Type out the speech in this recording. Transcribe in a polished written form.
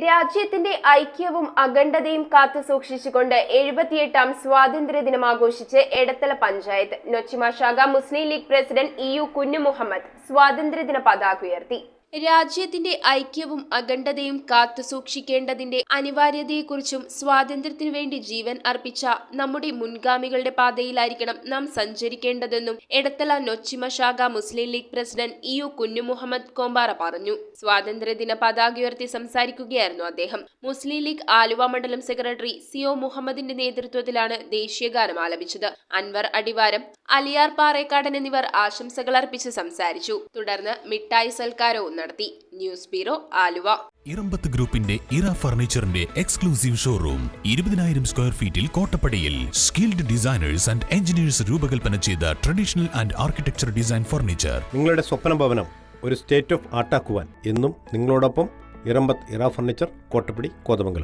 രാജ്യത്തിന്റെ ഐക്യവും അഖണ്ഡതയും കാത്തുസൂക്ഷിച്ചുകൊണ്ട് 78ാം സ്വാതന്ത്ര്യദിനം ആഘോഷിച്ച് എടത്തല പഞ്ചായത്ത്. നൊച്ചിമ ശാഖ മുസ്ലിം ലീഗ് പ്രസിഡന്റ് EU കുഞ്ഞുമുഹമ്മദ് സ്വാതന്ത്ര്യദിന പതാക ഉയർത്തി. രാജ്യത്തിന്റെ ഐക്യവും അഖണ്ഡതയും കാത്തുസൂക്ഷിക്കേണ്ടതിന്റെ അനിവാര്യതയെക്കുറിച്ചും സ്വാതന്ത്ര്യത്തിനു വേണ്ടി ജീവൻ അർപ്പിച്ച നമ്മുടെ മുൻഗാമികളുടെ പാതയിലായിരിക്കണം നാം സഞ്ചരിക്കേണ്ടതെന്നും എടത്തല നൊച്ചിമ ശാഖ മുസ്ലിം ലീഗ് പ്രസിഡന്റ് EU കുഞ്ഞുമുഹമ്മദ് കോമ്പാറ പറഞ്ഞു. സ്വാതന്ത്ര്യദിന പതാക ഉയർത്തി സംസാരിക്കുകയായിരുന്നു അദ്ദേഹം. മുസ്ലിം ലീഗ് ആലുവ മണ്ഡലം സെക്രട്ടറി CO മുഹമ്മദിന്റെ നേതൃത്വത്തിലാണ് ദേശീയഗാനം ആലപിച്ചത്. അൻവർ അടിവാരം, അലിയാർ പാറേക്കാടൻ എന്നിവർ ആശംസകൾ അർപ്പിച്ച് സംസാരിച്ചു. തുടർന്ന് മിഠായി സൽക്കാരവും നടത്തി. News bureau, Aluva. ഇറമ്പത്ത് ഗ്രൂപ്പിന്റെ ഇറ ഫർണിച്ചറിന്റെ എക്സ്ക്ലൂസീവ് ഷോറൂം 20,000 സ്ക്വയർ ഫീറ്റിൽ കോട്ടപ്പടിയിൽ. സ്കിൽഡ് ഡിസൈനേഴ്സ് ആൻഡ് എഞ്ചിനീയേഴ്സ് രൂപകൽപ്പന ചെയ്ത traditional and architecture design furniture. നിങ്ങളുടെ സ്വപ്ന ഭവനം ഒരു സ്റ്റേറ്റ് ഓഫ് ആർട്ടാക്കുവാൻ എന്നും നിങ്ങളോടൊപ്പം ഇറമ്പത്ത് ഇറ ഫർണിച്ചർ, കോട്ടപ്പടി, കോതമംഗലം.